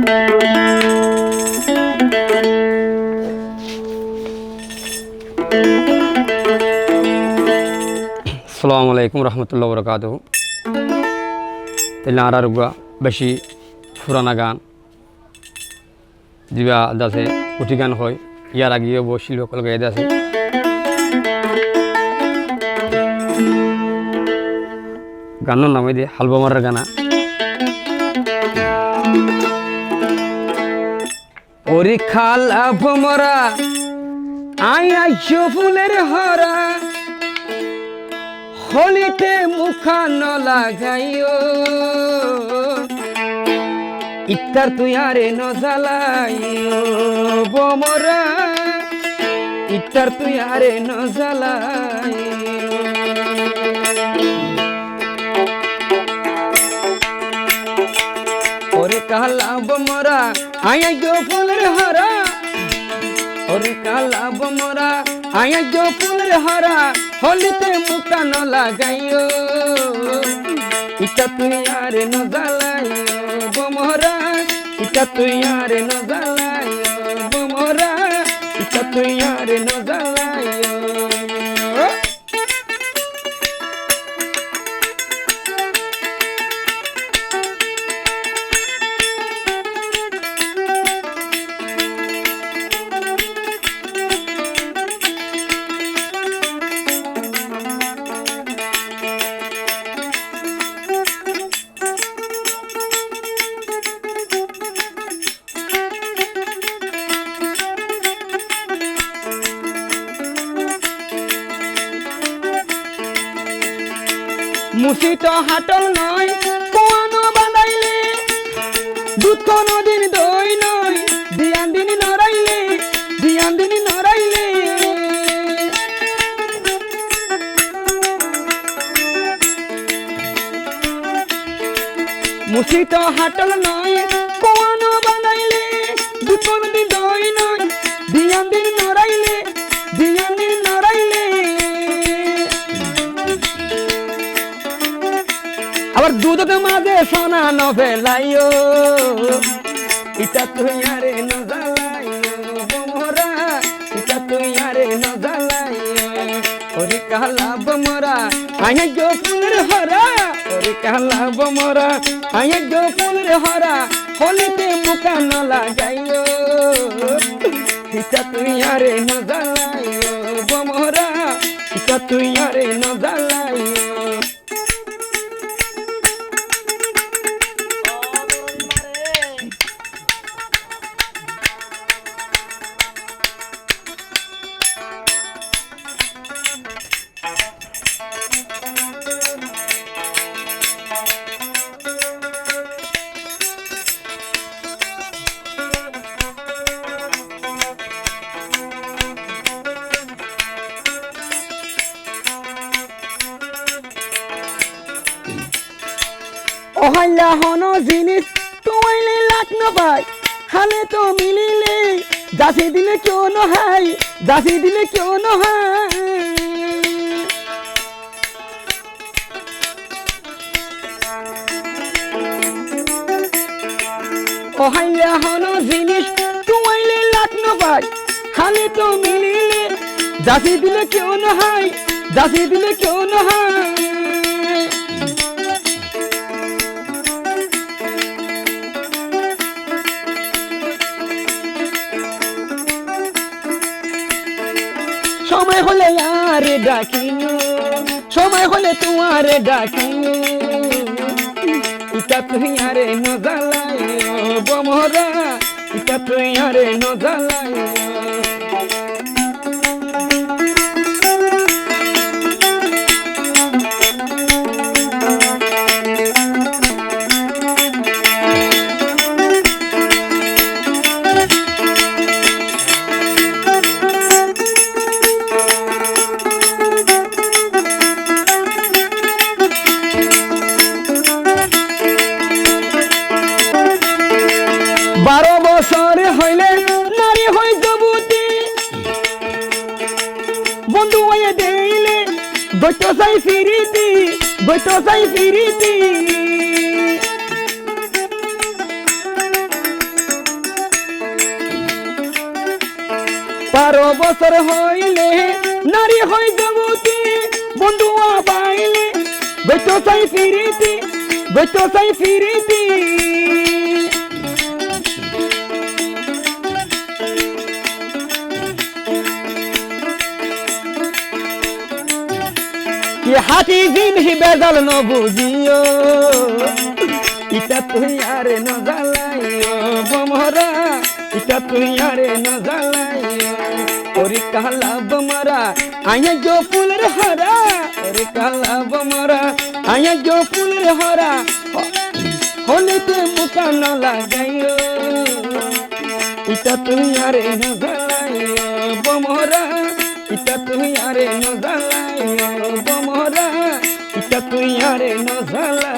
আসসালামু আলাইকুম রহমতুল্লাহ বরকাতুহু। তাহলে আর বেশি পুরানা গান যা আছে পুঁথি গান হয় ইয়ার আগেও বসিল সকল গাইতে আছে। গানের নামে দিয়ে হালবামারের গানা। ওরে খালাভুমরা আইছো ফুলের হরা, হলিতে মুখা ন লাগাইও, ইত্তার তুই আরে ন জ্বালাইও বমরা, ইত্তার তুই আরে ন জ্বালাইও। ওরে কালাভুমরা আইছো ফুলের হরা, ওরে কালাভুমরা আইছো ফুলের হরা, হলিতে মুখা ন লাগাইও, ইটা তুই আরে ন জ্বালাইও বমরা, ইটা তুই আরে ন জ্বালাইও বমরা, ইটা তুই আরে ন জ্বালাইও। মুসিত হাটল নয় কোয়ানো বাঁধাইলে, দুধ কোনো দিন দই নয় দিয়ান দিন নড়াইলে, দিয়ান দিন নড়াইলে। মুসিত হাটল নয় কোয়ানো বাঁধাইলে, দুধ কোনো দিন দই নয় দিয়ান দিন নড়াইলে, দিয়ান দিন নড়াইলে। আবার দুধের মাঝে সোনা ন ফেলাইও, ইটা তুই আরে ন জ্বালাইও বমরা, ইটা তুই আরে ন জ্বালাইও। ওরে কালাভুমরা আইছো ফুলের হরা, ওরে কালাভুমরা আইছো ফুলের হরা, হলিতে মুখা ন লাগাইও, ইটা তুই আরে ন জ্বালাইও বমরা, ইটা তুই আরে ন জ্বালাইও। ওহাইলা হনো জিনিস তোমাইলে লাখ ন পাই, হালে তো মিলিলে দাসি দিলে কেউ নহাই, দাসি দিলে কেউ নহাই। ওহাইলা হনো জিনিস তোমাইলে লাখ ন পাই, হালে তো মিলিলে দাসি দিলে কেউ নহাই, দাসি দিলে কেউ নহাই। সময় হলে আরে ডাকিও, সময় হলে তোমার ডাকিও, ইটা তুই আরে ন জ্বালাইও বমরা, ইটা তুই আরে ন জ্বালাইও। বছরে হইলে নারী হই যুবতী, বন্ধু হয়ে দেইলে বৈত চাই ফিরিতি, বৈত চাই ফিরিতি। বছর হইলে নারী হই যুবতী বন্ধুয়া পাইলে বেটো চাই ফিরিতি বেটো চাই ফিরিতি কি হাতি দিন হি বেজাল ন বুঝিও ইটা তুই আরে ন জ্বালাইও বমরা ইটা তুই আরে ন জ্বালাইও ওরে কালাবমরা আয়া গো ফুলের হরা ওরে কালাবমরা আয়া গো ফুলের হরা হলেতে মুকা ন লাগাইও ইটা তুই আরে ন জ্বালাইও বমরা ইটা তুই আরে ন জ্বালাইও বমরা ইটা তুই আরে ন জ্বালাইও